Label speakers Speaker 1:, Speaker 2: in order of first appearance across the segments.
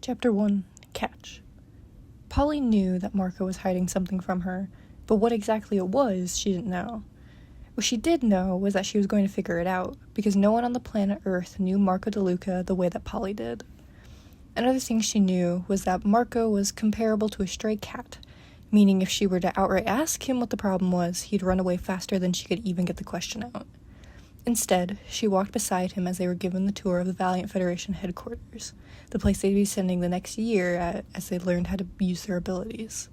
Speaker 1: Chapter 1. Catch. Polly knew that Marco was hiding something from her, but what exactly it was, she didn't know. What she did know was that she was going to figure it out, because no one on the planet Earth knew Marco DeLuca the way that Polly did. Another thing she knew was that Marco was comparable to a stray cat, meaning if she were to outright ask him what the problem was, he'd run away faster than she could even get the question out. Instead, she walked beside him as they were given the tour of the Valiant Federation headquarters, the place they'd be sending the next year as they learned how to use their abilities.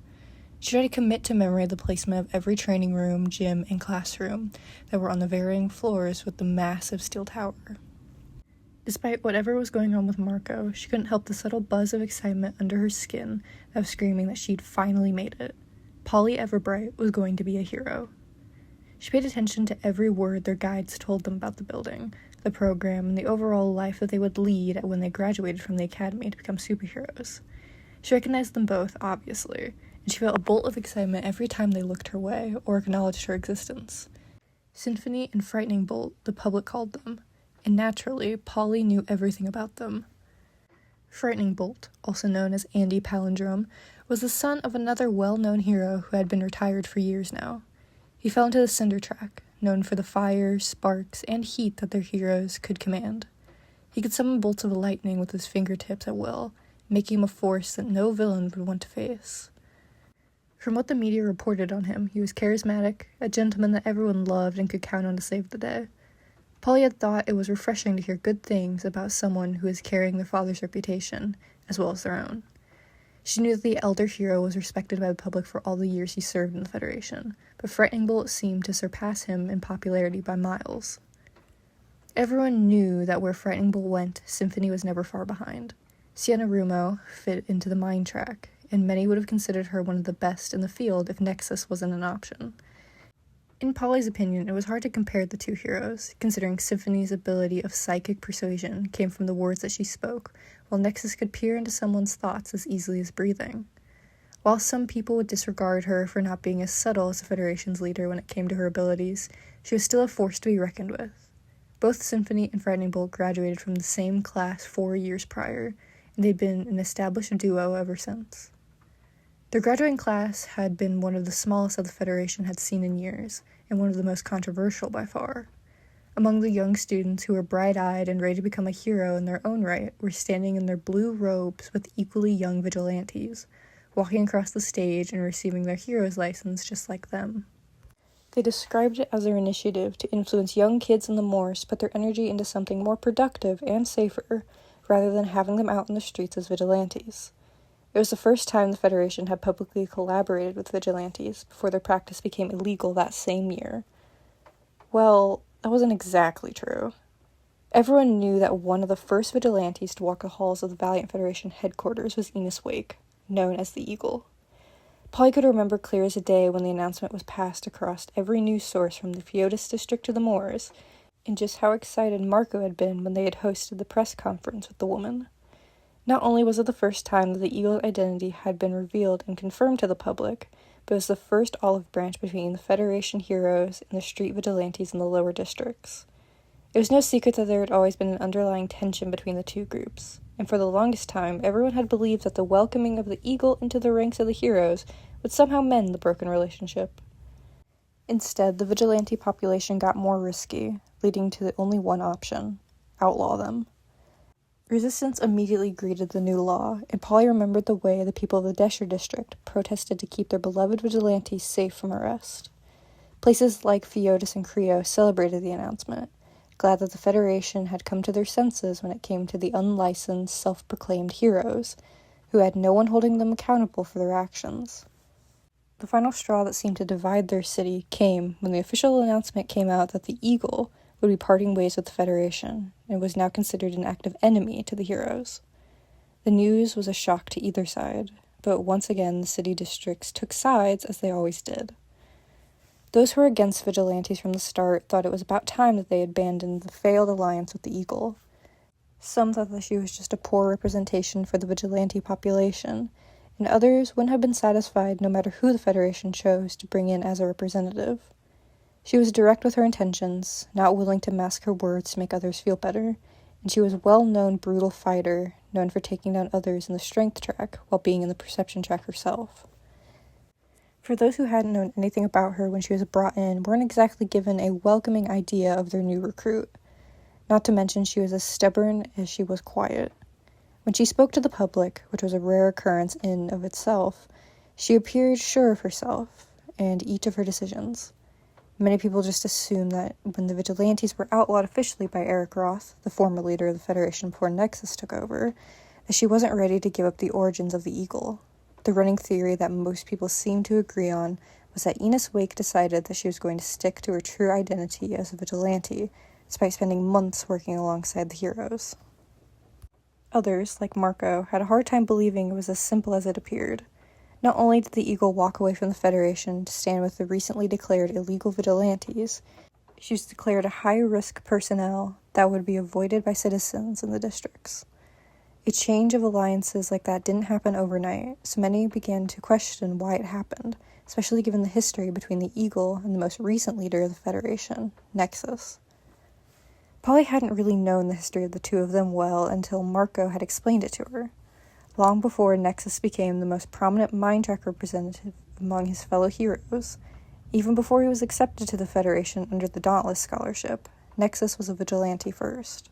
Speaker 1: She tried to commit to memory the placement of every training room, gym, and classroom that were on the varying floors with the massive steel tower. Despite whatever was going on with Marco, she couldn't help the subtle buzz of excitement under her skin of screaming that she'd finally made it. Polly Everbright was going to be a hero. She paid attention to every word their guides told them about the building, the program, and the overall life that they would lead when they graduated from the academy to become superheroes. She recognized them both, obviously, and she felt a bolt of excitement every time they looked her way or acknowledged her existence. Symphony and Frightening Bolt, the public called them, and naturally, Polly knew everything about them. Frightening Bolt, also known as Andy Palindrome, was the son of another well-known hero who had been retired for years now. He fell into the Cinder Track, known for the fire, sparks, and heat that their heroes could command. He could summon bolts of lightning with his fingertips at will, making him a force that no villain would want to face. From what the media reported on him, he was charismatic, a gentleman that everyone loved and could count on to save the day. Polly had thought it was refreshing to hear good things about someone who was carrying their father's reputation, as well as their own. She knew that the elder hero was respected by the public for all the years he served in the Federation, but Frightening Bolt seemed to surpass him in popularity by miles. Everyone knew that where Frightening Bolt went, Symphony was never far behind. Sienna Rumo fit into the mine track, and many would have considered her one of the best in the field if Nexus wasn't an option. In Polly's opinion, it was hard to compare the two heroes, considering Symphony's ability of psychic persuasion came from the words that she spoke, while Nexus could peer into someone's thoughts as easily as breathing. While some people would disregard her for not being as subtle as the Federation's leader when it came to her abilities, she was still a force to be reckoned with. Both Symphony and Frightening Bolt graduated from the same class 4 years prior, and they'd been an established duo ever since. Their graduating class had been one of the smallest that the Federation had seen in years, and one of the most controversial by far. Among the young students who were bright-eyed and ready to become a hero in their own right were standing in their blue robes with equally young vigilantes, walking across the stage and receiving their hero's license just like them. They described it as their initiative to influence young kids in the Moors to put their energy into something more productive and safer, rather than having them out in the streets as vigilantes. It was the first time the Federation had publicly collaborated with vigilantes before their practice became illegal that same year. Well, that wasn't exactly true. Everyone knew that one of the first vigilantes to walk the halls of the Valiant Federation headquarters was Enos Wake, known as the Eagle. Polly could remember clear as a day when the announcement was passed across every news source from the Feudas district to the Moors, and just how excited Marco had been when they had hosted the press conference with the woman. Not only was it the first time that the Eagle's identity had been revealed and confirmed to the public, but it was the first olive branch between the Federation heroes and the street vigilantes in the lower districts. It was no secret that there had always been an underlying tension between the two groups, and for the longest time, everyone had believed that the welcoming of the Eagle into the ranks of the heroes would somehow mend the broken relationship. Instead, the vigilante population got more risky, leading to the only one option: outlaw them. Resistance immediately greeted the new law, and Polly remembered the way the people of the Desher district protested to keep their beloved vigilantes safe from arrest. Places like Feudas and Creo celebrated the announcement, glad that the Federation had come to their senses when it came to the unlicensed, self-proclaimed heroes, who had no one holding them accountable for their actions. The final straw that seemed to divide their city came when the official announcement came out that the Eagle would be parting ways with the Federation, and was now considered an active enemy to the heroes. The news was a shock to either side, but once again the city districts took sides as they always did. Those who were against vigilantes from the start thought it was about time that they abandoned the failed alliance with the Eagle. Some thought that she was just a poor representation for the vigilante population, and others wouldn't have been satisfied no matter who the Federation chose to bring in as a representative. She was direct with her intentions, not willing to mask her words to make others feel better, and she was a well-known brutal fighter, known for taking down others in the strength track while being in the perception track herself. For those who hadn't known anything about her when she was brought in, weren't exactly given a welcoming idea of their new recruit. Not to mention she was as stubborn as she was quiet. When she spoke to the public, which was a rare occurrence in of itself, she appeared sure of herself and each of her decisions. Many people just assumed that when the vigilantes were outlawed officially by Eric Roth, the former leader of the Federation before Nexus took over, that she wasn't ready to give up the origins of the Eagle. The running theory that most people seemed to agree on was that Enos Wake decided that she was going to stick to her true identity as a vigilante, despite spending months working alongside the heroes. Others, like Marco, had a hard time believing it was as simple as it appeared. Not only did the Eagle walk away from the Federation to stand with the recently declared illegal vigilantes, she was declared a high-risk personnel that would be avoided by citizens in the districts. A change of alliances like that didn't happen overnight, so many began to question why it happened, especially given the history between the Eagle and the most recent leader of the Federation, Nexus. Polly hadn't really known the history of the two of them well until Marco had explained it to her. Long before Nexus became the most prominent mind track representative among his fellow heroes, even before he was accepted to the Federation under the Dauntless Scholarship, Nexus was a vigilante first.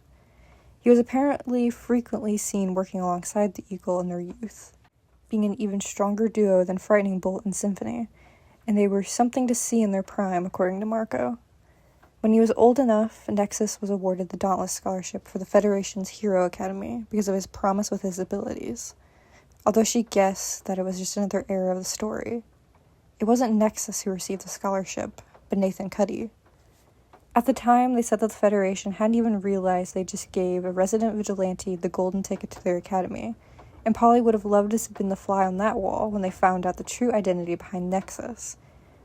Speaker 1: He was apparently frequently seen working alongside the Eagle in their youth, being an even stronger duo than Frightening Bolt and Symphony, and they were something to see in their prime, according to Marco. When he was old enough, Nexus was awarded the Dauntless Scholarship for the Federation's Hero Academy because of his promise with his abilities, although she guessed that it was just another era of the story. It wasn't Nexus who received the scholarship, but Nathan Cuddy. At the time, they said that the Federation hadn't even realized they just gave a resident vigilante the golden ticket to their academy, and Polly would have loved to have been the fly on that wall when they found out the true identity behind Nexus.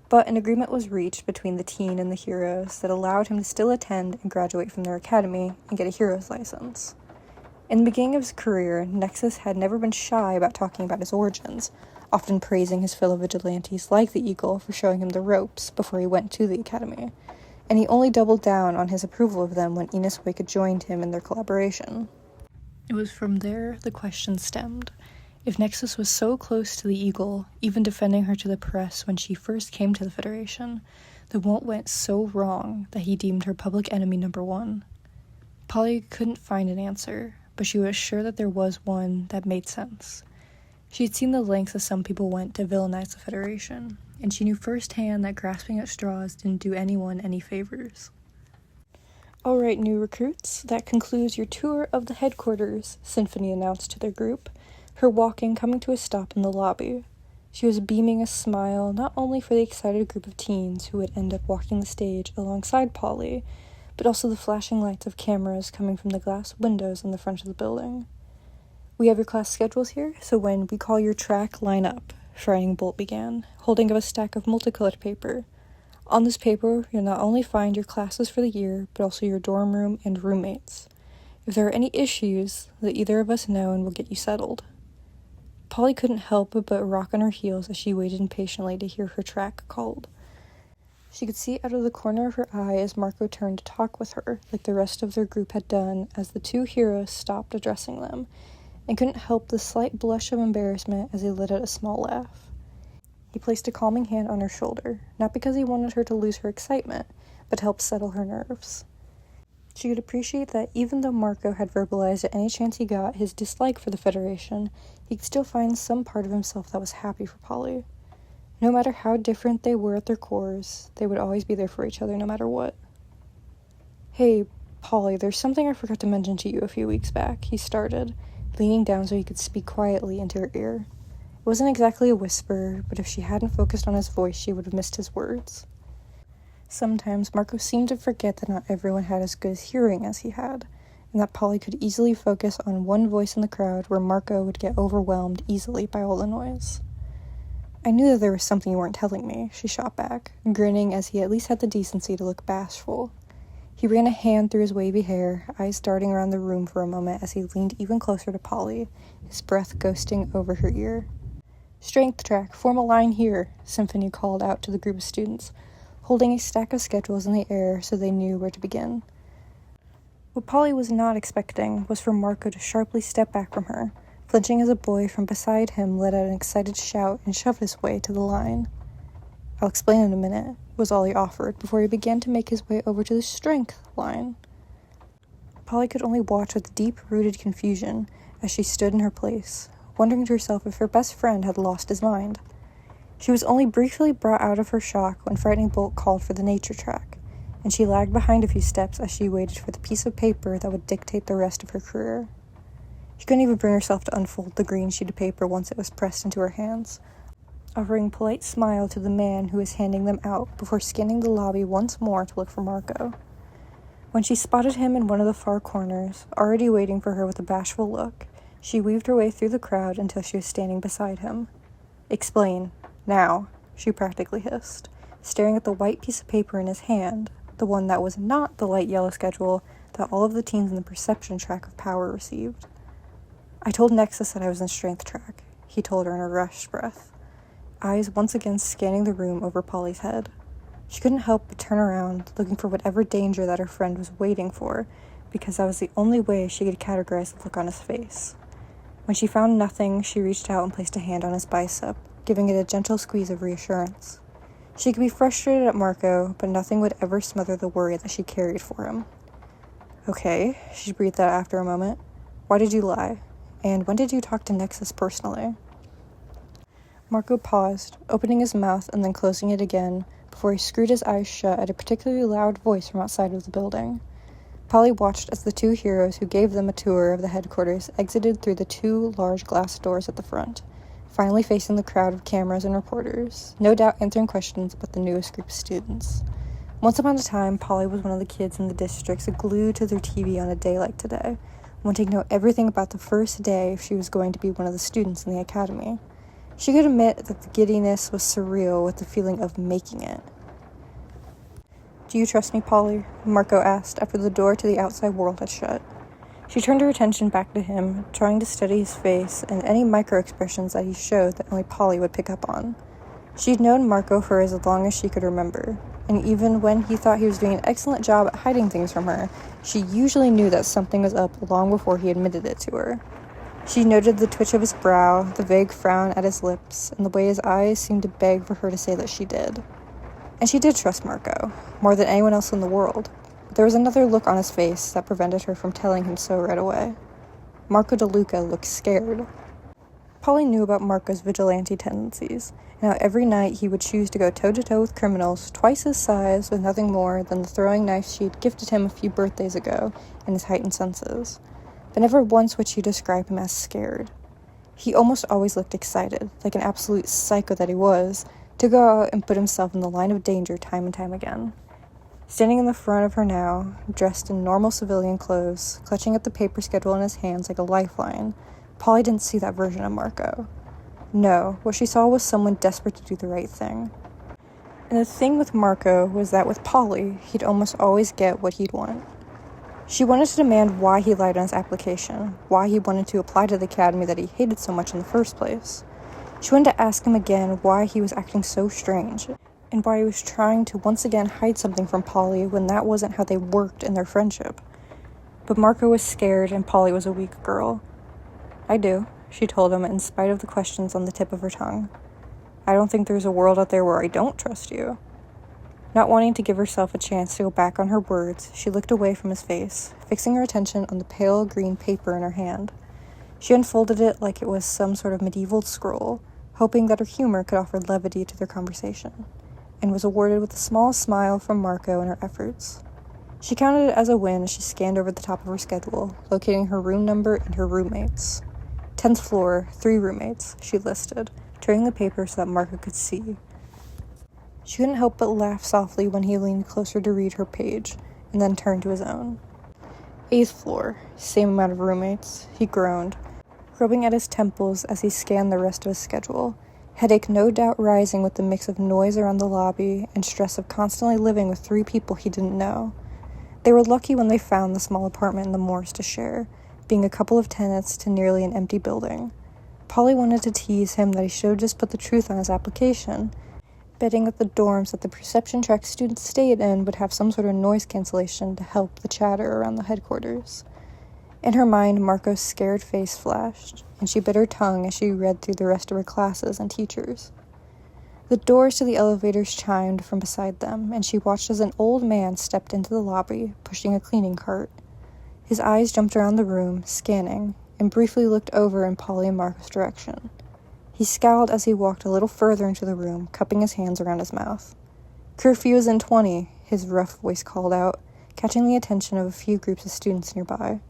Speaker 1: But an agreement was reached between the teen and the heroes that allowed him to still attend and graduate from their academy and get a hero's license. In the beginning of his career, Nexus had never been shy about talking about his origins, often praising his fellow vigilantes like the Eagle for showing him the ropes before he went to the academy, and he only doubled down on his approval of them when Enos Wake had joined him in their collaboration. It was from there the question stemmed. If Nexus was so close to the Eagle, even defending her to the press when she first came to the Federation, then what went so wrong that he deemed her public enemy number one? Polly couldn't find an answer, but she was sure that there was one that made sense. She had seen the lengths that some people went to villainize the Federation, and she knew firsthand that grasping at straws didn't do anyone any favors. Alright, new recruits, that concludes your tour of the headquarters, Symphony announced to their group, her walking coming to a stop in the lobby. She was beaming a smile not only for the excited group of teens who would end up walking the stage alongside Polly, but also the flashing lights of cameras coming from the glass windows in the front of the building. We have your class schedules here, so when we call your track, line up, Frightening Bolt began, holding up a stack of multicolored paper. On this paper, you'll not only find your classes for the year, but also your dorm room and roommates. If there are any issues, let either of us know and we'll get you settled. Polly couldn't help but rock on her heels as she waited impatiently to hear her track called. She could see out of the corner of her eye as Marco turned to talk with her, like the rest of their group had done as the two heroes stopped addressing them, and couldn't help the slight blush of embarrassment as he let out a small laugh. He placed a calming hand on her shoulder, not because he wanted her to lose her excitement, but to help settle her nerves. She could appreciate that even though Marco had verbalized at any chance he got his dislike for the Federation, he could still find some part of himself that was happy for Polly. No matter how different they were at their cores, they would always be there for each other no matter what. "Hey, Polly, there's something I forgot to mention to you a few weeks back," he started, leaning down so he could speak quietly into her ear. It wasn't exactly a whisper, but if she hadn't focused on his voice, she would have missed his words. Sometimes Marco seemed to forget that not everyone had as good hearing as he had, and that Polly could easily focus on one voice in the crowd where Marco would get overwhelmed easily by all the noise. "I knew that there was something you weren't telling me," she shot back, grinning as he at least had the decency to look bashful. He ran a hand through his wavy hair, eyes darting around the room for a moment as he leaned even closer to Polly, his breath ghosting over her ear. "Strength track, form a line here," Symphony called out to the group of students, holding a stack of schedules in the air so they knew where to begin. What Polly was not expecting was for Marco to sharply step back from her, flinching as a boy from beside him let out an excited shout and shoved his way to the line. "I'll explain in a minute," was all he offered before he began to make his way over to the strength line. Polly could only watch with deep-rooted confusion as she stood in her place, wondering to herself if her best friend had lost his mind. She was only briefly brought out of her shock when Frightening Bolt called for the nature track, and she lagged behind a few steps as she waited for the piece of paper that would dictate the rest of her career. She couldn't even bring herself to unfold the green sheet of paper once it was pressed into her hands, offering a polite smile to the man who was handing them out before scanning the lobby once more to look for Marco. When she spotted him in one of the far corners, already waiting for her with a bashful look, she weaved her way through the crowd until she was standing beside him. "Explain. Now," she practically hissed, staring at the white piece of paper in his hand, the one that was not the light yellow schedule that all of the teens in the perception track of power received. "I told Nexus that I was in strength track," he told her in a rushed breath, eyes once again scanning the room over Polly's head. She couldn't help but turn around, looking for whatever danger that her friend was waiting for, because that was the only way she could categorize the look on his face. When she found nothing, she reached out and placed a hand on his bicep, giving it a gentle squeeze of reassurance. She could be frustrated at Marco, but nothing would ever smother the worry that she carried for him. "Okay," she breathed out after a moment. "Why did you lie? And when did you talk to Nexus personally?" Marco paused, opening his mouth and then closing it again, before he screwed his eyes shut at a particularly loud voice from outside of the building. Polly watched as the two heroes who gave them a tour of the headquarters exited through the two large glass doors at the front, finally facing the crowd of cameras and reporters, no doubt answering questions about the newest group of students. Once upon a time, Polly was one of the kids in the districts glued to their TV on a day like today, wanting to know everything about the first day if she was going to be one of the students in the academy. She could admit that the giddiness was surreal with the feeling of making it. "Do you trust me, Polly?" Marco asked after the door to the outside world had shut. She turned her attention back to him, trying to study his face and any micro-expressions that he showed that only Polly would pick up on. She'd known Marco for as long as she could remember, and even when he thought he was doing an excellent job at hiding things from her, she usually knew that something was up long before he admitted it to her. She noted the twitch of his brow, the vague frown at his lips, and the way his eyes seemed to beg for her to say that she did. And she did trust Marco, more than anyone else in the world, but there was another look on his face that prevented her from telling him so right away. Marco DeLuca looked scared. Polly knew about Marco's vigilante tendencies, and how every night he would choose to go toe-to-toe with criminals twice his size with nothing more than the throwing knife she'd gifted him a few birthdays ago in his heightened senses. But never once would she describe him as scared. He almost always looked excited, like an absolute psycho that he was, to go out and put himself in the line of danger time and time again. Standing in the front of her now, dressed in normal civilian clothes, clutching at the paper schedule in his hands like a lifeline, Polly didn't see that version of Marco. No, what she saw was someone desperate to do the right thing. And the thing with Marco was that with Polly, he'd almost always get what he'd want. She wanted to demand why he lied on his application, why he wanted to apply to the academy that he hated so much in the first place. She wanted to ask him again why he was acting so strange, and why he was trying to once again hide something from Polly when that wasn't how they worked in their friendship. But Marco was scared and Polly was a weak girl. "I do," she told him in spite of the questions on the tip of her tongue. "I don't think there's a world out there where I don't trust you." Not wanting to give herself a chance to go back on her words, she looked away from his face, fixing her attention on the pale green paper in her hand. She unfolded it like it was some sort of medieval scroll, hoping that her humor could offer levity to their conversation, and was awarded with a small smile from Marco in her efforts. She counted it as a win as she scanned over the top of her schedule, locating her room number and her roommates. 10th floor, 3 roommates, she listed, turning the paper so that Marco could see. She couldn't help but laugh softly when he leaned closer to read her page, and then turned to his own. 8th floor, same amount of roommates, he groaned, rubbing at his temples as he scanned the rest of his schedule, headache no doubt rising with the mix of noise around the lobby and stress of constantly living with 3 people he didn't know. They were lucky when they found the small apartment in the moors to share, being a couple of tenants to nearly an empty building. Polly wanted to tease him that he should have just put the truth on his application, betting that the dorms that the perception track students stayed in would have some sort of noise cancellation to help the chatter around the headquarters. In her mind, Marco's scared face flashed, and she bit her tongue as she read through the rest of her classes and teachers. The doors to the elevators chimed from beside them, and she watched as an old man stepped into the lobby, pushing a cleaning cart. His eyes jumped around the room, scanning, and briefly looked over in Polly and Marco's direction. He scowled as he walked a little further into the room, cupping his hands around his mouth. "Curfew is in 20, his rough voice called out, catching the attention of a few groups of students nearby.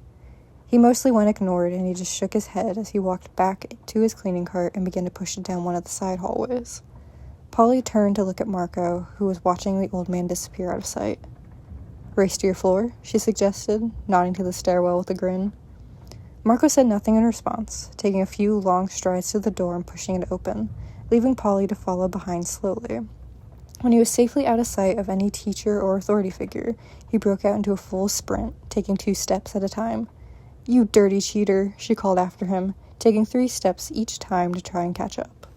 Speaker 1: He mostly went ignored, and he just shook his head as he walked back to his cleaning cart and began to push it down one of the side hallways. Polly turned to look at Marco, who was watching the old man disappear out of sight. "Race to your floor," she suggested, nodding to the stairwell with a grin. Marco said nothing in response, taking a few long strides to the door and pushing it open, leaving Polly to follow behind slowly. When he was safely out of sight of any teacher or authority figure, he broke out into a full sprint, taking 2 steps at a time. "You dirty cheater," she called after him, taking 3 steps each time to try and catch up.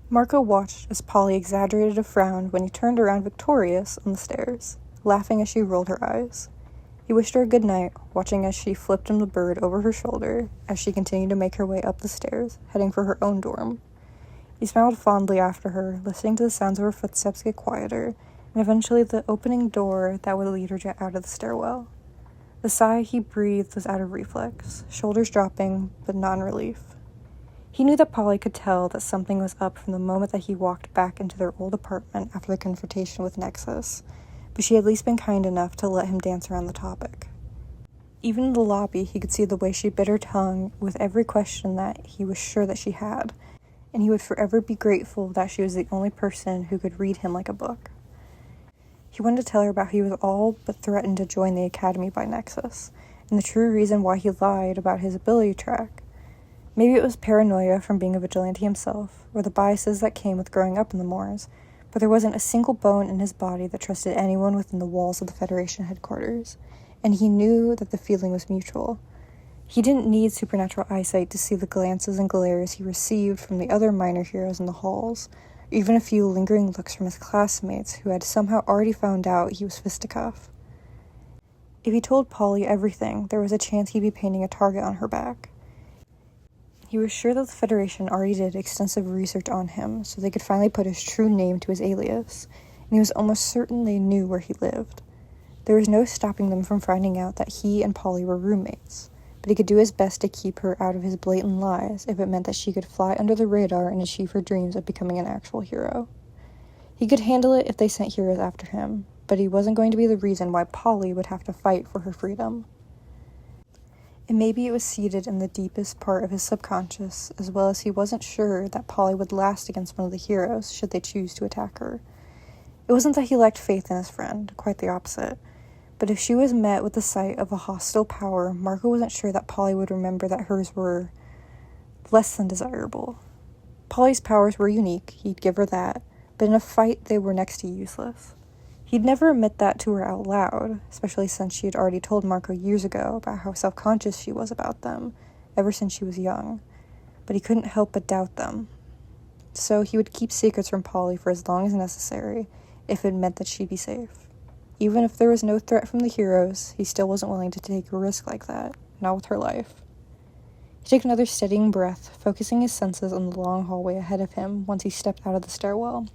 Speaker 1: Marco watched as Polly exaggerated a frown when he turned around victorious on the stairs, laughing as she rolled her eyes. He wished her a good night, watching as she flipped him the bird over her shoulder as she continued to make her way up the stairs, heading for her own dorm. He smiled fondly after her, listening to the sounds of her footsteps get quieter, and eventually the opening door that would lead her out of the stairwell. The sigh he breathed was out of reflex, shoulders dropping, but not in relief. He knew that Polly could tell that something was up from the moment that he walked back into their old apartment after the confrontation with Nexus, but she had at least been kind enough to let him dance around the topic. Even in the lobby, he could see the way she bit her tongue with every question that he was sure that she had, and he would forever be grateful that she was the only person who could read him like a book. He wanted to tell her about how he was all but threatened to join the academy by Nexus, and the true reason why he lied about his ability track. Maybe it was paranoia from being a vigilante himself, or the biases that came with growing up in the moors, but there wasn't a single bone in his body that trusted anyone within the walls of the Federation headquarters, and he knew that the feeling was mutual. He didn't need supernatural eyesight to see the glances and glares he received from the other minor heroes in the halls, or even a few lingering looks from his classmates who had somehow already found out he was fisticuff. If he told Polly everything, there was a chance he'd be painting a target on her back. He was sure that the Federation already did extensive research on him, so they could finally put his true name to his alias, and he was almost certain they knew where he lived. There was no stopping them from finding out that he and Polly were roommates, but he could do his best to keep her out of his blatant lies if it meant that she could fly under the radar and achieve her dreams of becoming an actual hero. He could handle it if they sent heroes after him, but he wasn't going to be the reason why Polly would have to fight for her freedom. And maybe it was seated in the deepest part of his subconscious, as well as he wasn't sure that Polly would last against one of the heroes should they choose to attack her. It wasn't that he lacked faith in his friend, quite the opposite. But if she was met with the sight of a hostile power, Marco wasn't sure that Polly would remember that hers were less than desirable. Polly's powers were unique, he'd give her that, but in a fight they were next to useless. He'd never admit that to her out loud, especially since she had already told Marco years ago about how self-conscious she was about them, ever since she was young, but he couldn't help but doubt them. So he would keep secrets from Polly for as long as necessary, if it meant that she'd be safe. Even if there was no threat from the heroes, he still wasn't willing to take a risk like that, not with her life. He took another steadying breath, focusing his senses on the long hallway ahead of him once he stepped out of the stairwell.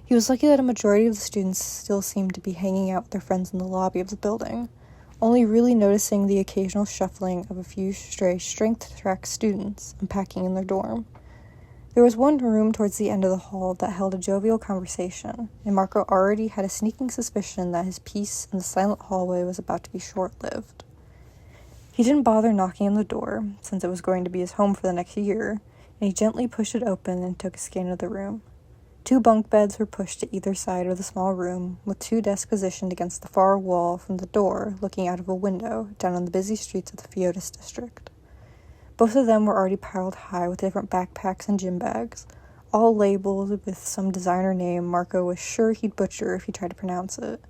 Speaker 1: He was lucky that a majority of the students still seemed to be hanging out with their friends in the lobby of the building, only really noticing the occasional shuffling of a few stray strength track students unpacking in their dorm. There was one room towards the end of the hall that held a jovial conversation, and Marco already had a sneaking suspicion that his peace in the silent hallway was about to be short-lived. He didn't bother knocking on the door, since it was going to be his home for the next year, and he gently pushed it open and took a scan of the room. 2 bunk beds were pushed to either side of the small room, with 2 desks positioned against the far wall from the door, looking out of a window down on the busy streets of the Fiotis district. Both of them were already piled high with different backpacks and gym bags, all labeled with some designer name Marco was sure he'd butcher if he tried to pronounce it.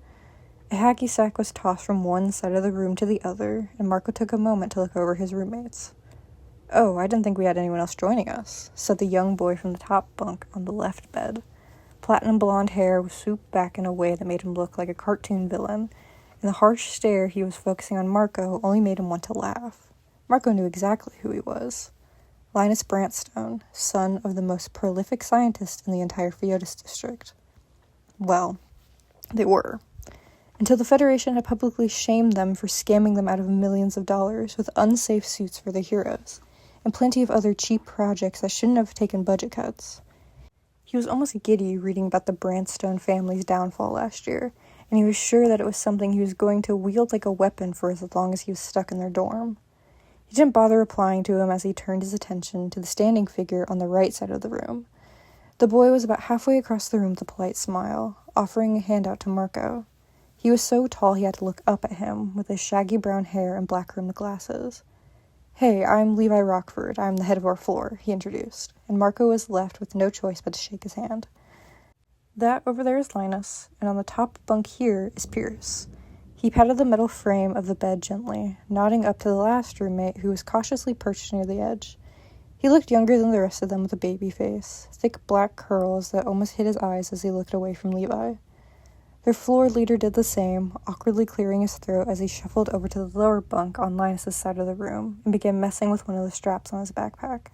Speaker 1: A hacky sack was tossed from one side of the room to the other, and Marco took a moment to look over his roommates. "Oh, I didn't think we had anyone else joining us," said the young boy from the top bunk on the left bed. Platinum blonde hair was swooped back in a way that made him look like a cartoon villain, and the harsh stare he was focusing on Marco only made him want to laugh. Marco knew exactly who he was. Linus Brantstone, son of the most prolific scientist in the entire Phoeotis district. Well, they were. Until the Federation had publicly shamed them for scamming them out of millions of dollars with unsafe suits for their heroes, and plenty of other cheap projects that shouldn't have taken budget cuts. He was almost giddy reading about the Brantstone family's downfall last year, and he was sure that it was something he was going to wield like a weapon for as long as he was stuck in their dorm. He didn't bother replying to him as he turned his attention to the standing figure on the right side of the room. The boy was about halfway across the room with a polite smile, offering a hand out to Marco. He was so tall he had to look up at him, with his shaggy brown hair and black-rimmed glasses. "Hey, I'm Levi Rockford. I'm the head of our floor," he introduced, and Marco was left with no choice but to shake his hand. "That over there is Linus, and on the top bunk here is Pierce." He patted the metal frame of the bed gently, nodding up to the last roommate who was cautiously perched near the edge. He looked younger than the rest of them with a baby face, thick black curls that almost hid his eyes as he looked away from Levi. Their floor leader did the same, awkwardly clearing his throat as he shuffled over to the lower bunk on Linus's side of the room and began messing with one of the straps on his backpack.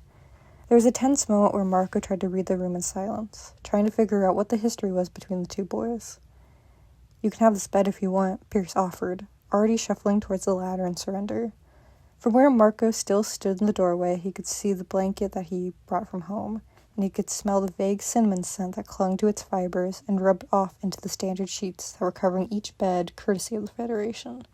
Speaker 1: There was a tense moment where Marco tried to read the room in silence, trying to figure out what the history was between the two boys. "You can have this bed if you want," Pierce offered, already shuffling towards the ladder in surrender. From where Marco still stood in the doorway, he could see the blanket that he brought from home, and he could smell the vague cinnamon scent that clung to its fibers and rubbed off into the standard sheets that were covering each bed, courtesy of the Federation.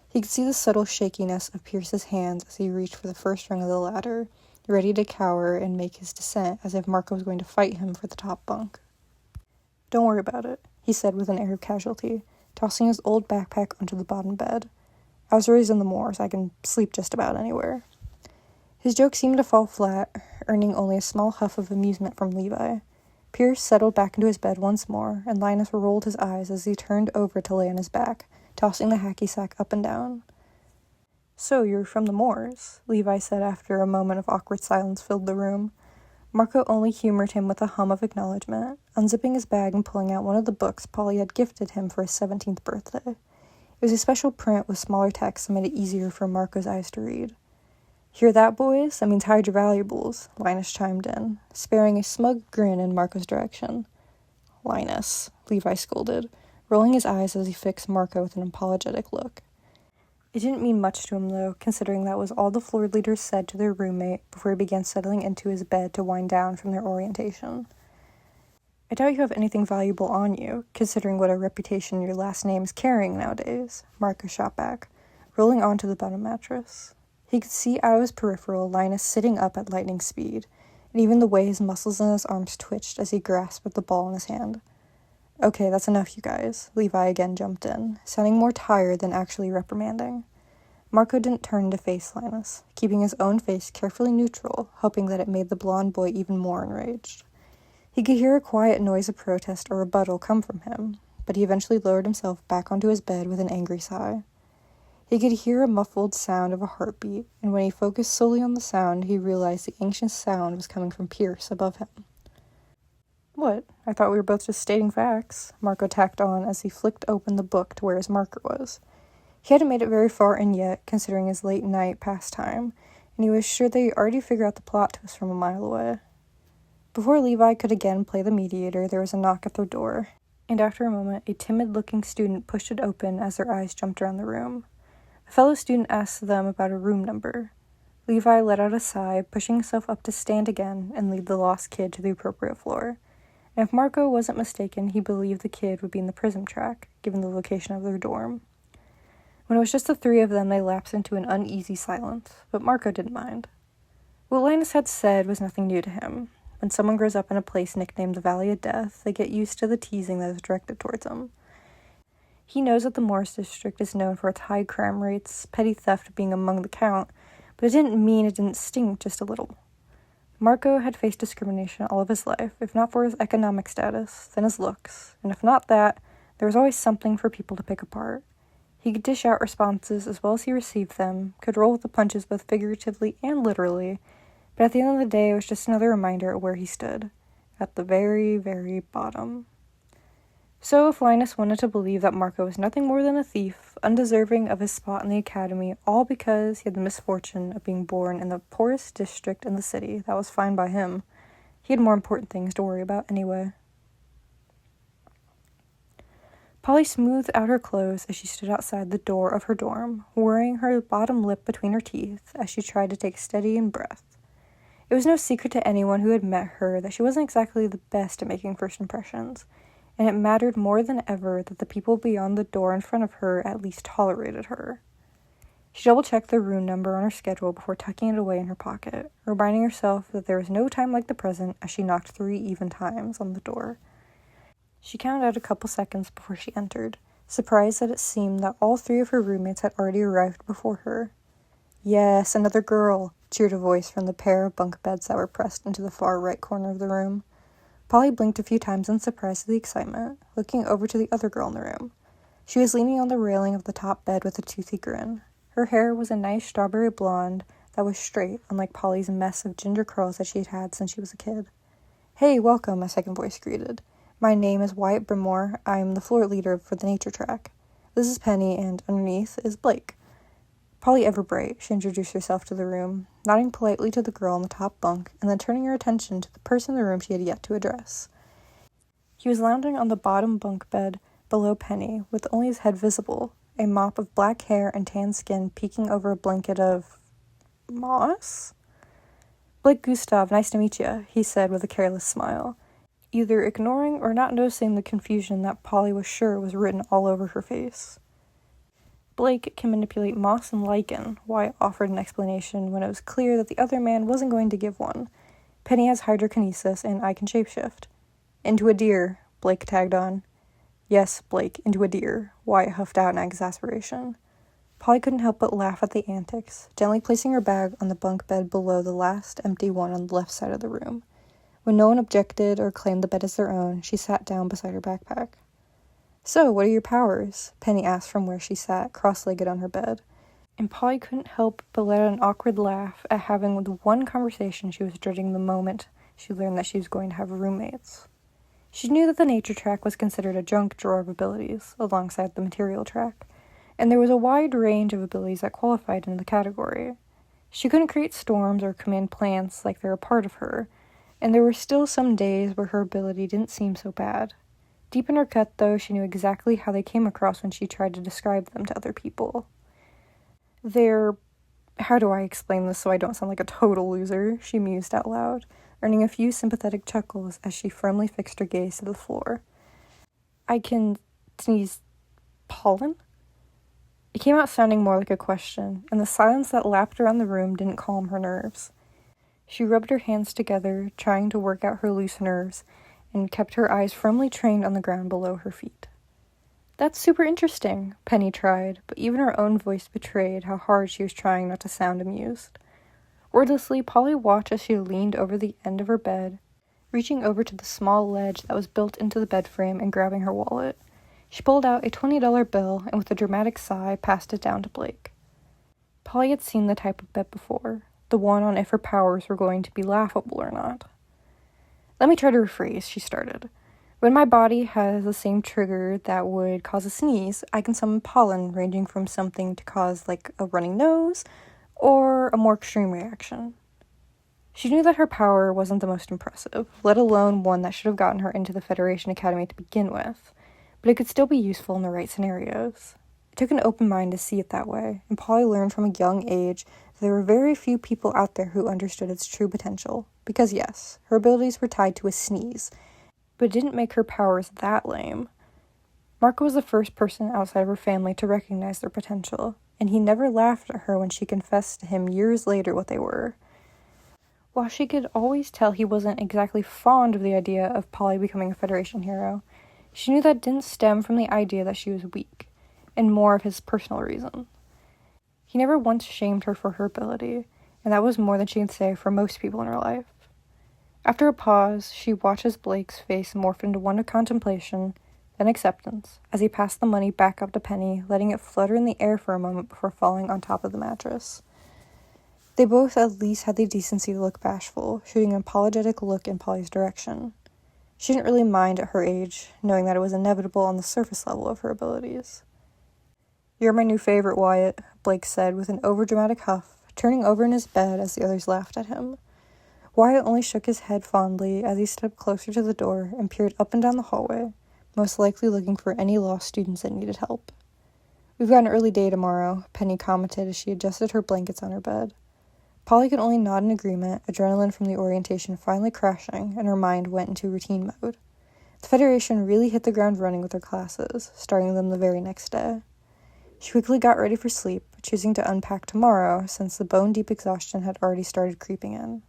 Speaker 1: He could see the subtle shakiness of Pierce's hands as he reached for the first rung of the ladder, ready to cower and make his descent as if Marco was going to fight him for the top bunk. "Don't worry about it," he said with an air of casualty, tossing his old backpack onto the bottom bed. "I was raised in the moors. I can sleep just about anywhere." His joke seemed to fall flat, earning only a small huff of amusement from Levi. Pierce settled back into his bed once more, and Linus rolled his eyes as he turned over to lay on his back, tossing the hacky sack up and down. "So, you're from the moors," Levi said after a moment of awkward silence filled the room. Marco only humored him with a hum of acknowledgement, unzipping his bag and pulling out one of the books Polly had gifted him for his 17th birthday. It was a special print with smaller text that made it easier for Marco's eyes to read. "Hear that, boys? That means hide your valuables," Linus chimed in, sparing a smug grin in Marco's direction. "Linus," Levi scolded, rolling his eyes as he fixed Marco with an apologetic look. It didn't mean much to him, though, considering that was all the floor leaders said to their roommate before he began settling into his bed to wind down from their orientation. "I doubt you have anything valuable on you, considering what a reputation your last name's carrying nowadays," Marco shot back, rolling onto the bottom mattress. He could see out of his peripheral Linus sitting up at lightning speed, and even the way his muscles in his arms twitched as he grasped at the ball in his hand. "Okay, that's enough, you guys," Levi again jumped in, sounding more tired than actually reprimanding. Marco didn't turn to face Linus, keeping his own face carefully neutral, hoping that it made the blonde boy even more enraged. He could hear a quiet noise of protest or rebuttal come from him, but he eventually lowered himself back onto his bed with an angry sigh. He could hear a muffled sound of a heartbeat, and when he focused solely on the sound, he realized the anxious sound was coming from Pierce above him. "What? I thought we were both just stating facts," Marco tacked on as he flicked open the book to where his marker was. He hadn't made it very far in yet, considering his late night pastime, and he was sure they already figured out the plot twist from a mile away. Before Levi could again play the mediator, there was a knock at their door, and after a moment, a timid-looking student pushed it open as their eyes jumped around the room. A fellow student asked them about a room number. Levi let out a sigh, pushing himself up to stand again and lead the lost kid to the appropriate floor. And if Marco wasn't mistaken, he believed the kid would be in the prism track, given the location of their dorm. When it was just the three of them, they lapsed into an uneasy silence, but Marco didn't mind. What Linus had said was nothing new to him. When someone grows up in a place nicknamed the Valley of Death, they get used to the teasing that is directed towards them. He knows that the Morris district is known for its high crime rates, petty theft being among the count, but it didn't mean it didn't sting just a little. Marco had faced discrimination all of his life, if not for his economic status, then his looks, and if not that, there was always something for people to pick apart. He He could dish out responses as well as he received them, could roll with the punches both figuratively and literally, but at the end of the day, it was just another reminder of where he stood, at the very, very bottom. So if Linus wanted to believe that Marco was nothing more than a thief, undeserving of his spot in the academy, all because he had the misfortune of being born in the poorest district in the city, that was fine by him. He had more important things to worry about anyway. Polly smoothed out her clothes as she stood outside the door of her dorm, worrying her bottom lip between her teeth as she tried to take a steady breath. It was no secret to anyone who had met her that she wasn't exactly the best at making first impressions, and it mattered more than ever that the people beyond the door in front of her at least tolerated her. She double-checked the room number on her schedule before tucking it away in her pocket, reminding herself that there was no time like the present as she knocked 3 even times on the door. She counted out a couple seconds before she entered, surprised that it seemed that all 3 of her roommates had already arrived before her. "Yes, another girl," cheered a voice from the pair of bunk beds that were pressed into the far right corner of the room. Polly blinked a few times in surprise at the excitement, looking over to the other girl in the room. She was leaning on the railing of the top bed with a toothy grin. Her hair was a nice strawberry blonde that was straight, unlike Polly's mess of ginger curls that she had had since she was a kid. "Hey, welcome," a second voice greeted. "My name is Wyatt Brimore. I'm the floor leader for the nature track. This is Penny, and underneath is Blake." Polly Everbright, she introduced herself to the room, nodding politely to the girl on the top bunk, and then turning her attention to the person in the room she had yet to address. He was lounging on the bottom bunk bed below Penny, with only his head visible, a mop of black hair and tan skin peeking over a blanket of moss? "Blake Gustav, nice to meet you," he said with a careless smile, either ignoring or not noticing the confusion that Polly was sure was written all over her face. "Blake can manipulate moss and lichen," Wyatt offered an explanation when it was clear that the other man wasn't going to give one. "Penny has hydrokinesis, and I can shapeshift." "Into a deer," Blake tagged on. "Yes, Blake, into a deer," Wyatt huffed out in exasperation. Polly couldn't help but laugh at the antics, gently placing her bag on the bunk bed below the last empty one on the left side of the room. When no one objected or claimed the bed as their own, she sat down beside her backpack. "So, what are your powers?" Penny asked from where she sat, cross-legged on her bed. And Polly couldn't help but let out an awkward laugh at having the one conversation she was dreading the moment she learned that she was going to have roommates. She knew that the nature track was considered a junk drawer of abilities, alongside the material track, and there was a wide range of abilities that qualified into the category. She couldn't create storms or command plants like they were a part of her, and there were still some days where her ability didn't seem so bad. Deep in her gut, though, she knew exactly how they came across when she tried to describe them to other people. How do I explain this so I don't sound like a total loser? She mused out loud, earning a few sympathetic chuckles as she firmly fixed her gaze to the floor. "I can sneeze pollen?" It came out sounding more like a question, and the silence that lapped around the room didn't calm her nerves. She rubbed her hands together, trying to work out her loose nerves, and kept her eyes firmly trained on the ground below her feet. "That's super interesting," Penny tried, but even her own voice betrayed how hard she was trying not to sound amused. Wordlessly, Polly watched as she leaned over the end of her bed, reaching over to the small ledge that was built into the bed frame and grabbing her wallet. She pulled out a $20 bill and with a dramatic sigh passed it down to Blake. Polly had seen the type of bet before, the one on if her powers were going to be laughable or not. "Let me try to rephrase," she started. "When my body has the same trigger that would cause a sneeze, I can summon pollen ranging from something to cause like a running nose or a more extreme reaction." She knew that her power wasn't the most impressive, let alone one that should have gotten her into the Federation Academy to begin with, but it could still be useful in the right scenarios. It took an open mind to see it that way, and Polly learned from a young age that there were very few people out there who understood its true potential, because yes, her abilities were tied to a sneeze, but it didn't make her powers that lame. Marco was the first person outside of her family to recognize their potential, and he never laughed at her when she confessed to him years later what they were. While she could always tell he wasn't exactly fond of the idea of Polly becoming a Federation hero, she knew that didn't stem from the idea that she was weak, and more of his personal reason. He never once shamed her for her ability, and that was more than she could say for most people in her life. After a pause, she watched as Blake's face morphed into one of contemplation, then acceptance, as he passed the money back up to Penny, letting it flutter in the air for a moment before falling on top of the mattress. They both at least had the decency to look bashful, shooting an apologetic look in Polly's direction. She didn't really mind at her age, knowing that it was inevitable on the surface level of her abilities. "You're my new favorite, Wyatt," Blake said with an overdramatic huff, turning over in his bed as the others laughed at him. Wyatt only shook his head fondly as he stepped closer to the door and peered up and down the hallway, most likely looking for any lost students that needed help. "We've got an early day tomorrow," Penny commented as she adjusted her blankets on her bed. Polly could only nod in agreement, adrenaline from the orientation finally crashing, and her mind went into routine mode. The Federation really hit the ground running with their classes, starting them the very next day. She quickly got ready for sleep, choosing to unpack tomorrow since the bone-deep exhaustion had already started creeping in.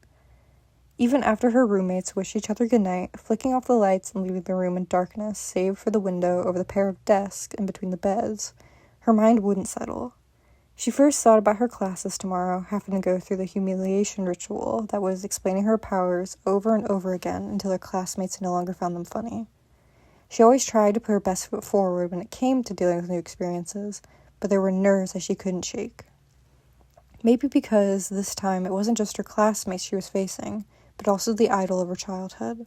Speaker 1: Even after her roommates wished each other goodnight, flicking off the lights and leaving the room in darkness save for the window over the pair of desks in between the beds, her mind wouldn't settle. She first thought about her classes tomorrow, having to go through the humiliation ritual that was explaining her powers over and over again until her classmates no longer found them funny. She always tried to put her best foot forward when it came to dealing with new experiences, but there were nerves that she couldn't shake. Maybe because this time it wasn't just her classmates she was facing, but also the idol of her childhood.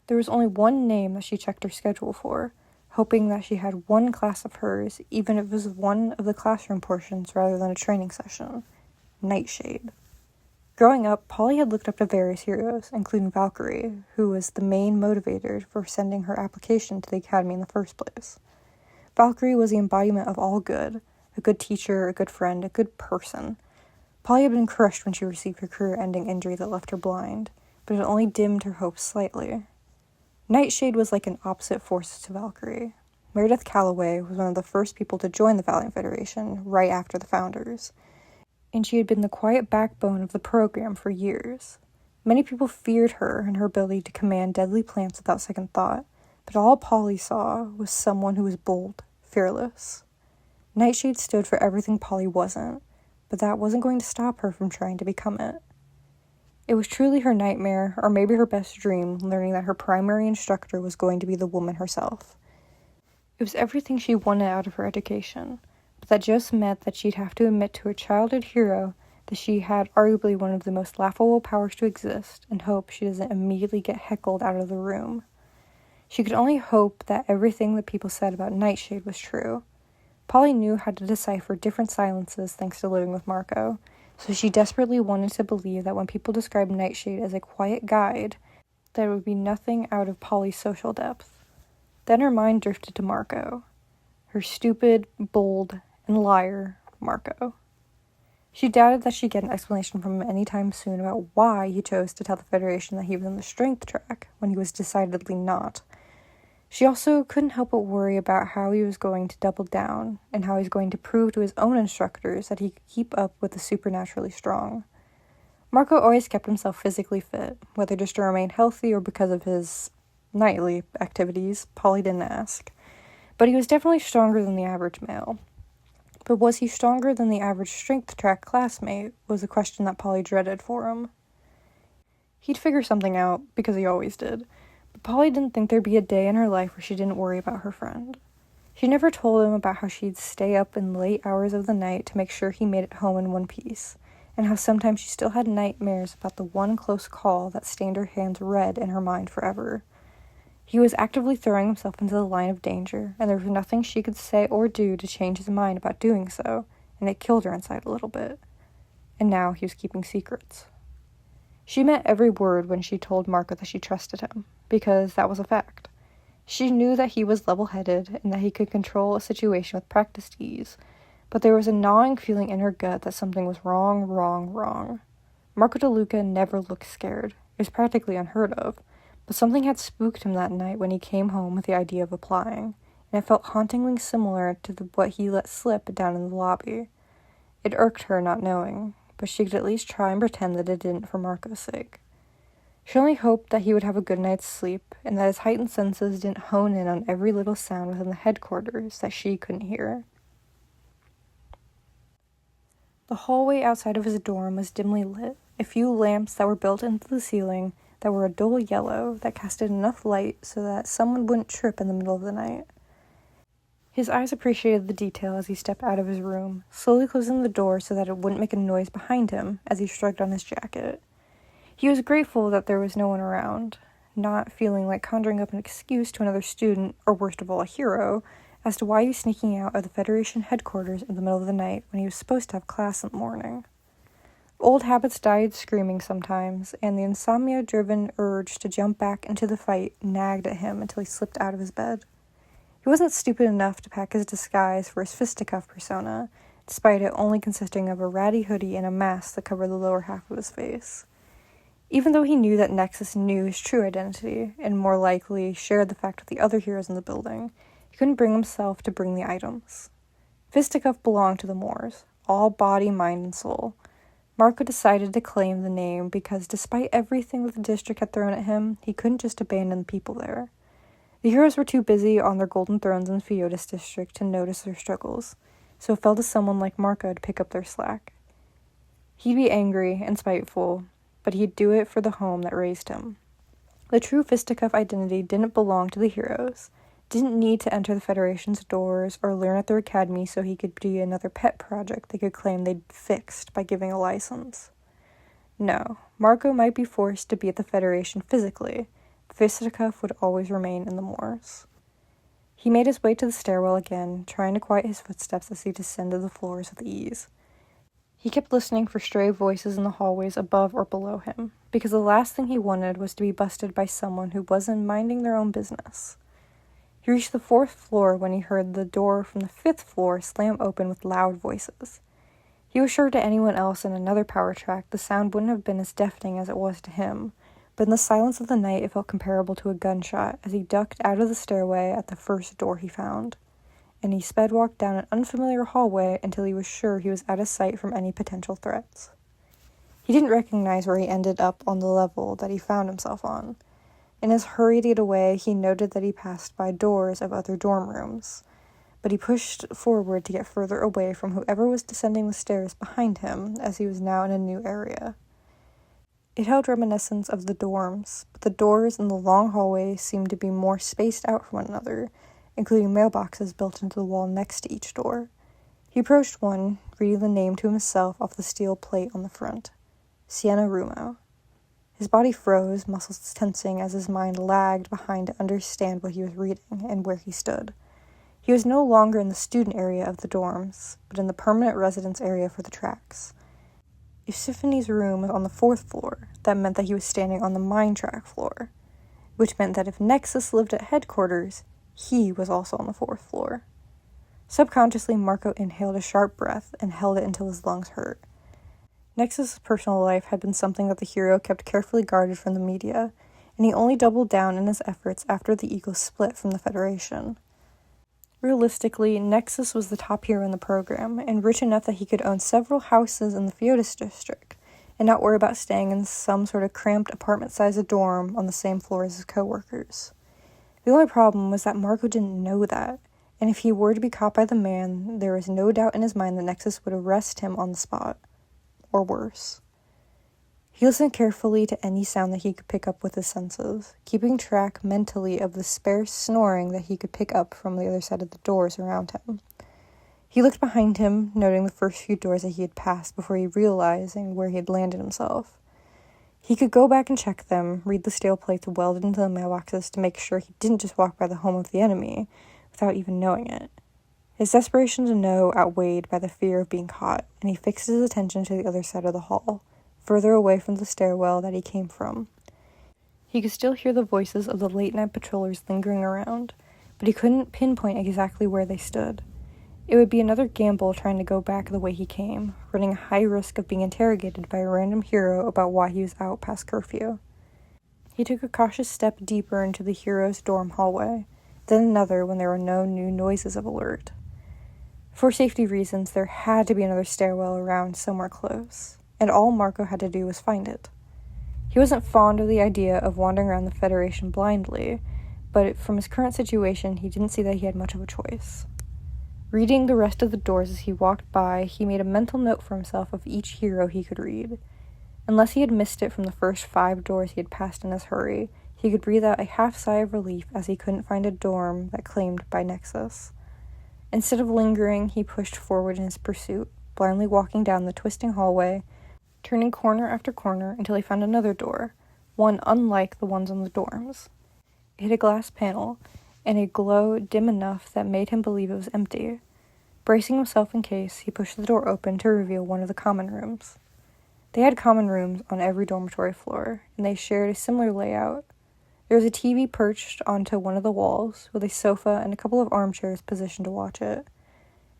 Speaker 1: There was only one name that she checked her schedule for, hoping that she had one class of hers, even if it was one of the classroom portions rather than a training session: Nightshade. Growing up, Polly had looked up to various heroes, including Valkyrie, who was the main motivator for sending her application to the academy in the first place. Valkyrie was the embodiment of all good: a good teacher, a good friend, a good person. Polly had been crushed when she received her career-ending injury that left her blind, but it only dimmed her hopes slightly. Nightshade was like an opposite force to Valkyrie. Meredith Calloway was one of the first people to join the Valiant Federation right after the founders, and she had been the quiet backbone of the program for years. Many people feared her and her ability to command deadly plants without second thought, but all Polly saw was someone who was bold, fearless. Nightshade stood for everything Polly wasn't, but that wasn't going to stop her from trying to become it. It was truly her nightmare, or maybe her best dream, learning that her primary instructor was going to be the woman herself. It was everything she wanted out of her education, but that just meant that she'd have to admit to her childhood hero that she had arguably one of the most laughable powers to exist, and hope she doesn't immediately get heckled out of the room. She could only hope that everything that people said about Nightshade was true. Polly knew how to decipher different silences thanks to living with Marco, so she desperately wanted to believe that when people described Nightshade as a quiet guide, there would be nothing out of Polly's social depth. Then her mind drifted to Marco. Her stupid, bold, and liar Marco. She doubted that she'd get an explanation from him anytime soon about why he chose to tell the Federation that he was on the strength track when he was decidedly not. She also couldn't help but worry about how he was going to double down, and how he was going to prove to his own instructors that he could keep up with the supernaturally strong. Marco always kept himself physically fit, whether just to remain healthy or because of his nightly activities, Polly didn't ask. But he was definitely stronger than the average male. But was he stronger than the average strength track classmate, was a question that Polly dreaded for him. He'd figure something out, because he always did. But Polly didn't think there'd be a day in her life where she didn't worry about her friend. She never told him about how she'd stay up in late hours of the night to make sure he made it home in one piece, and how sometimes she still had nightmares about the one close call that stained her hands red in her mind forever. He was actively throwing himself into the line of danger, and there was nothing she could say or do to change his mind about doing so, and it killed her inside a little bit. And now he was keeping secrets. She meant every word when she told Marco that she trusted him, because that was a fact. She knew that he was level-headed and that he could control a situation with practiced ease, but there was a gnawing feeling in her gut that something was wrong. Marco DeLuca never looked scared. It was practically unheard of, but something had spooked him that night when he came home with the idea of applying, and it felt hauntingly similar to what he let slip down in the lobby. It irked her not knowing, but she could at least try and pretend that it didn't for Marco's sake. She only hoped that he would have a good night's sleep, and that his heightened senses didn't hone in on every little sound within the headquarters that she couldn't hear. The hallway outside of his dorm was dimly lit, a few lamps that were built into the ceiling that were a dull yellow that casted enough light so that someone wouldn't trip in the middle of the night. His eyes appreciated the detail as he stepped out of his room, slowly closing the door so that it wouldn't make a noise behind him as he shrugged on his jacket. He was grateful that there was no one around, not feeling like conjuring up an excuse to another student, or worst of all, a hero, as to why he was sneaking out of the Federation headquarters in the middle of the night when he was supposed to have class in the morning. Old habits died screaming sometimes, and the insomnia-driven urge to jump back into the fight nagged at him until he slipped out of his bed. He wasn't stupid enough to pack his disguise for his fisticuff persona, despite it only consisting of a ratty hoodie and a mask that covered the lower half of his face. Even though he knew that Nexus knew his true identity, and more likely shared the fact with the other heroes in the building, he couldn't bring himself to bring the items. Fisticuff belonged to the Moors, all body, mind, and soul. Marco decided to claim the name because despite everything that the district had thrown at him, he couldn't just abandon the people there. The heroes were too busy on their golden thrones in Feotis district to notice their struggles, so it fell to someone like Marco to pick up their slack. He'd be angry and spiteful, but he'd do it for the home that raised him. The true fisticuff identity didn't belong to the heroes, didn't need to enter the Federation's doors or learn at their academy so he could be another pet project they could claim they'd fixed by giving a license. No, Marco might be forced to be at the Federation physically, fisticuff would always remain in the Moors. He made his way to the stairwell again, trying to quiet his footsteps as he descended the floors with ease. He kept listening for stray voices in the hallways above or below him, because the last thing he wanted was to be busted by someone who wasn't minding their own business. He reached the 4th floor when he heard the door from the 5th floor slam open with loud voices. He was sure to anyone else in another power track the sound wouldn't have been as deafening as it was to him, but in the silence of the night it felt comparable to a gunshot as he ducked out of the stairway at the first door he found, and he sped-walked down an unfamiliar hallway until he was sure he was out of sight from any potential threats. He didn't recognize where he ended up on the level that he found himself on. In his hurry to get away, he noted that he passed by doors of other dorm rooms, but he pushed forward to get further away from whoever was descending the stairs behind him, as he was now in a new area. It held reminiscence of the dorms, but the doors in the long hallway seemed to be more spaced out from one another, including mailboxes built into the wall next to each door. He approached one, reading the name to himself off the steel plate on the front. Sienna Rumo. His body froze, muscles tensing as his mind lagged behind to understand what he was reading and where he stood. He was no longer in the student area of the dorms, but in the permanent residence area for the tracks. If Symphony's room was on the 4th floor, that meant that he was standing on the mine track floor, which meant that if Nexus lived at headquarters, he was also on the 4th floor. Subconsciously, Marco inhaled a sharp breath and held it until his lungs hurt. Nexus' personal life had been something that the hero kept carefully guarded from the media, and he only doubled down in his efforts after the Eagles split from the Federation. Realistically, Nexus was the top hero in the program, and rich enough that he could own several houses in the Feotis district, and not worry about staying in some sort of cramped apartment-sized dorm on the same floor as his co-workers. The only problem was that Marco didn't know that, and if he were to be caught by the man, there was no doubt in his mind that Nexus would arrest him on the spot. Or worse. He listened carefully to any sound that he could pick up with his senses, keeping track mentally of the sparse snoring that he could pick up from the other side of the doors around him. He looked behind him, noting the first few doors that he had passed before realizing where he had landed himself. He could go back and check them, read the steel plates welded into the mailboxes to make sure he didn't just walk by the home of the enemy without even knowing it. His desperation to know outweighed by the fear of being caught, and he fixed his attention to the other side of the hall, further away from the stairwell that he came from. He could still hear the voices of the late-night patrollers lingering around, but he couldn't pinpoint exactly where they stood. It would be another gamble trying to go back the way he came, running a high risk of being interrogated by a random hero about why he was out past curfew. He took a cautious step deeper into the hero's dorm hallway, then another when there were no new noises of alert. For safety reasons, there had to be another stairwell around somewhere close, and all Marco had to do was find it. He wasn't fond of the idea of wandering around the Federation blindly, but from his current situation, he didn't see that he had much of a choice. Reading the rest of the doors as he walked by, he made a mental note for himself of each hero he could read. Unless he had missed it from the first 5 doors he had passed in his hurry, he could breathe out a half sigh of relief as he couldn't find a dorm that claimed by Nexus. Instead of lingering, he pushed forward in his pursuit, blindly walking down the twisting hallway, turning corner after corner until he found another door, one unlike the ones on the dorms. It had a glass panel, and a glow dim enough that made him believe it was empty. Bracing himself in case, he pushed the door open to reveal one of the common rooms. They had common rooms on every dormitory floor, and they shared a similar layout. There was a TV perched onto one of the walls, with a sofa and a couple of armchairs positioned to watch it.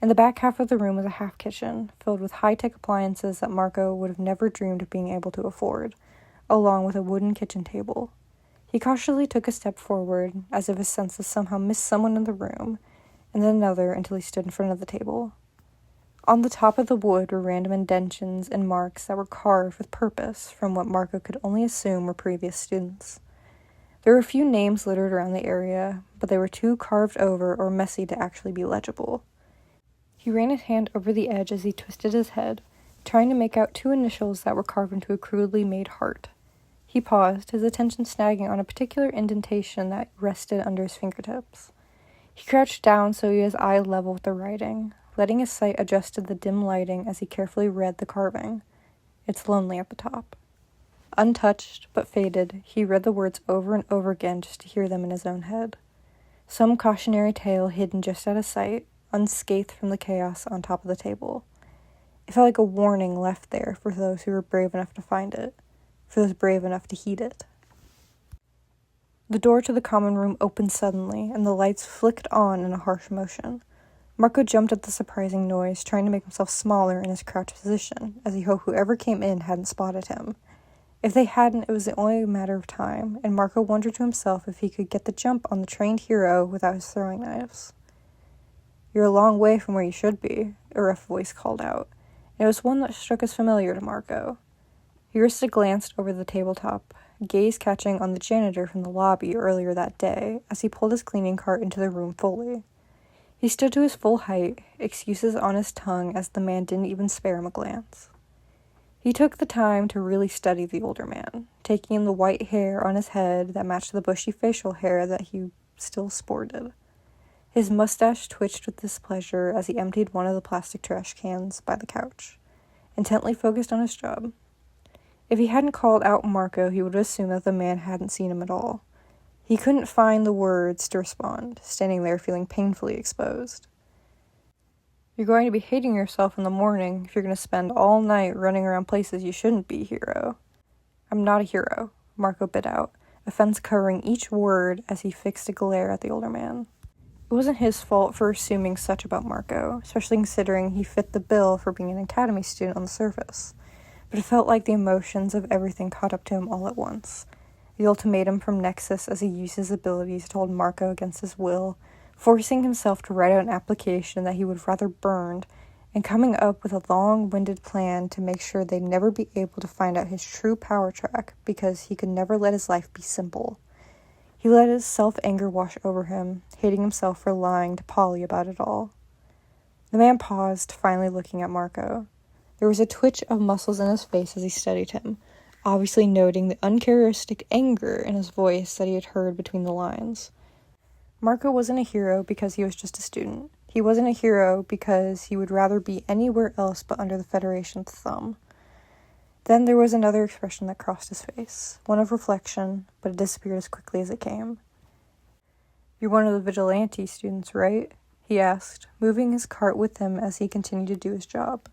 Speaker 1: In the back half of the room was a half kitchen, filled with high-tech appliances that Marco would have never dreamed of being able to afford, along with a wooden kitchen table. He cautiously took a step forward, as if his senses somehow missed someone in the room, and then another until he stood in front of the table. On the top of the wood were random indentions and marks that were carved with purpose from what Marco could only assume were previous students. There were a few names littered around the area, but they were too carved over or messy to actually be legible. He ran his hand over the edge as he twisted his head, trying to make out 2 initials that were carved into a crudely made heart. He paused, his attention snagging on a particular indentation that rested under his fingertips. He crouched down so he had his eye level with the writing, letting his sight adjust to the dim lighting as he carefully read the carving. "It's lonely" at the top. Untouched, but faded, he read the words over and over again just to hear them in his own head. Some cautionary tale hidden just out of sight, unscathed from the chaos on top of the table. It felt like a warning left there for those who were brave enough to find it, for those brave enough to heed it. The door to the common room opened suddenly, and the lights flicked on in a harsh motion. Marco jumped at the surprising noise, trying to make himself smaller in his crouched position, as he hoped whoever came in hadn't spotted him. If they hadn't, it was only a matter of time, and Marco wondered to himself if he could get the jump on the trained hero without his throwing knives. "You're a long way from where you should be," a rough voice called out, and it was one that struck as familiar to Marco. He risked a glance over the tabletop, gaze catching on the janitor from the lobby earlier that day as he pulled his cleaning cart into the room fully. He stood to his full height, excuses on his tongue as the man didn't even spare him a glance. He took the time to really study the older man, taking in the white hair on his head that matched the bushy facial hair that he still sported. His mustache twitched with displeasure as he emptied one of the plastic trash cans by the couch, intently focused on his job. If he hadn't called out Marco, he would have assumed that the man hadn't seen him at all. He couldn't find the words to respond, standing there feeling painfully exposed. "You're going to be hating yourself in the morning if you're going to spend all night running around places you shouldn't be, hero." "I'm not a hero," Marco bit out, offense covering each word as he fixed a glare at the older man. It wasn't his fault for assuming such about Marco, especially considering he fit the bill for being an academy student on the surface. But it felt like the emotions of everything caught up to him all at once. The ultimatum from Nexus as he used his abilities to hold Marco against his will, forcing himself to write out an application that he would rather burned, and coming up with a long-winded plan to make sure they'd never be able to find out his true power track because he could never let his life be simple. He let his self-anger wash over him, hating himself for lying to Polly about it all. The man paused, finally looking at Marco. There was a twitch of muscles in his face as he studied him, obviously noting the uncharacteristic anger in his voice that he had heard between the lines. Marco wasn't a hero because he was just a student. He wasn't a hero because he would rather be anywhere else but under the Federation's thumb. Then there was another expression that crossed his face, one of reflection, but it disappeared as quickly as it came. "You're one of the vigilante students, right?" he asked, moving his cart with him as he continued to do his job.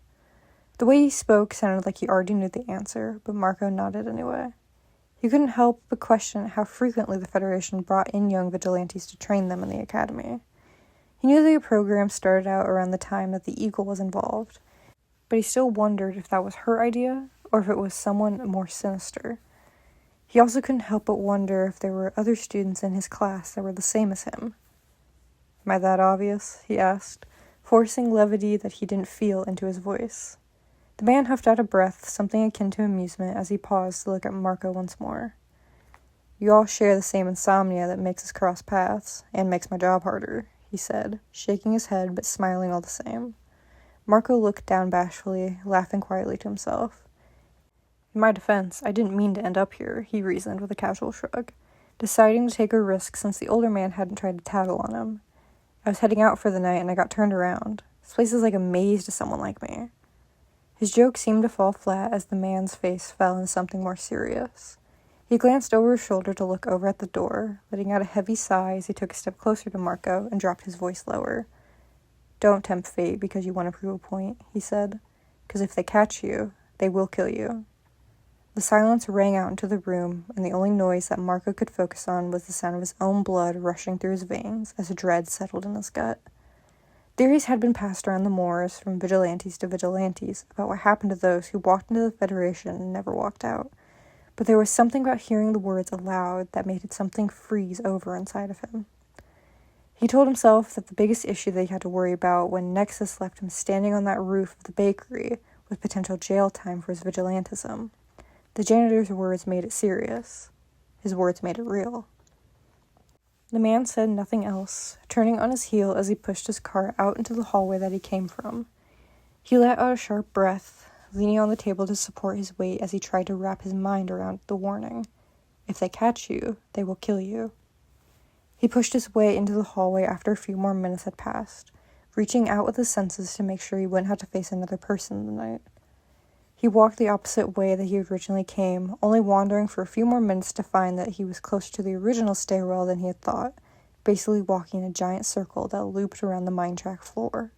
Speaker 1: The way he spoke sounded like he already knew the answer, but Marco nodded anyway. He couldn't help but question how frequently the Federation brought in young vigilantes to train them in the academy. He knew the program started out around the time that the Eagle was involved, but he still wondered if that was her idea, or if it was someone more sinister. He also couldn't help but wonder if there were other students in his class that were the same as him. "Am I that obvious?" he asked, forcing levity that he didn't feel into his voice. The man huffed out a breath, something akin to amusement, as he paused to look at Marco once more. "You all share the same insomnia that makes us cross paths, and makes my job harder," he said, shaking his head but smiling all the same. Marco looked down bashfully, laughing quietly to himself. In my defense, I didn't mean to end up here, he reasoned with a casual shrug, deciding to take a risk since the older man hadn't tried to tattle on him. I was heading out for the night and I got turned around. This place is like a maze to someone like me. His joke seemed to fall flat as the man's face fell into something more serious. He glanced over his shoulder to look over at the door, letting out a heavy sigh as he took a step closer to Marco and dropped his voice lower. "Don't tempt fate because you want to prove a point," he said, "because if they catch you, they will kill you." The silence rang out into the room, and the only noise that Marco could focus on was the sound of his own blood rushing through his veins as dread settled in his gut. Theories had been passed around the moors from vigilantes to vigilantes about what happened to those who walked into the Federation and never walked out, but there was something about hearing the words aloud that made something freeze over inside of him. He told himself that the biggest issue that he had to worry about when Nexus left him standing on that roof of the bakery was potential jail time for his vigilantism. The janitor's words made it serious. His words made it real. The man said nothing else, turning on his heel as he pushed his car out into the hallway that he came from. He let out a sharp breath, leaning on the table to support his weight as he tried to wrap his mind around the warning. If they catch you, they will kill you. He pushed his way into the hallway after a few more minutes had passed, reaching out with his senses to make sure he wouldn't have to face another person in the night. He walked the opposite way that he originally came, only wandering for a few more minutes to find that he was closer to the original stairwell than he had thought, basically walking in a giant circle that looped around the mine track floor.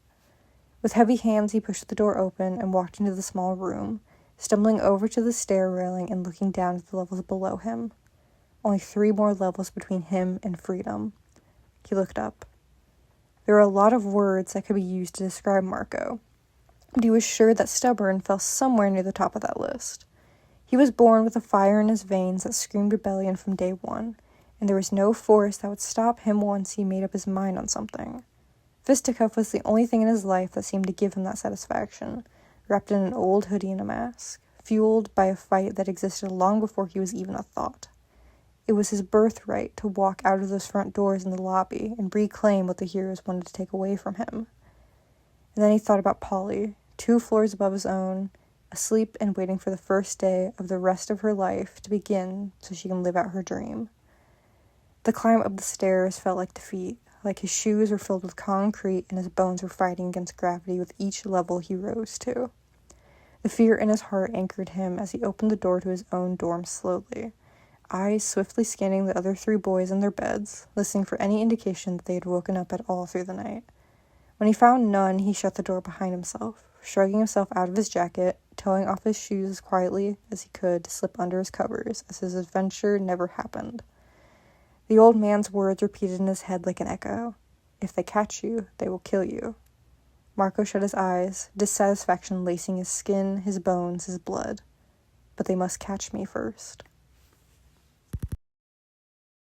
Speaker 1: With heavy hands, he pushed the door open and walked into the small room, stumbling over to the stair railing and looking down at the levels below him. Only 3 more levels between him and freedom. He looked up. There were a lot of words that could be used to describe Marco, but he was sure that stubborn fell somewhere near the top of that list. He was born with a fire in his veins that screamed rebellion from day one, and there was no force that would stop him once he made up his mind on something. Fisticuff was the only thing in his life that seemed to give him that satisfaction, wrapped in an old hoodie and a mask, fueled by a fight that existed long before he was even a thought. It was his birthright to walk out of those front doors in the lobby and reclaim what the heroes wanted to take away from him. And then he thought about Polly, 2 floors above his own, asleep and waiting for the first day of the rest of her life to begin so she can live out her dream. The climb up the stairs felt like defeat, like his shoes were filled with concrete and his bones were fighting against gravity with each level he rose to. The fear in his heart anchored him as he opened the door to his own dorm slowly, eyes swiftly scanning the other 3 boys in their beds, listening for any indication that they had woken up at all through the night. When he found none, he shut the door behind himself, shrugging himself out of his jacket, towing off his shoes as quietly as he could to slip under his covers as his adventure never happened. The old man's words repeated in his head like an echo. If they catch you, they will kill you. Marco shut his eyes, dissatisfaction lacing his skin, his bones, his blood. But they must catch me first.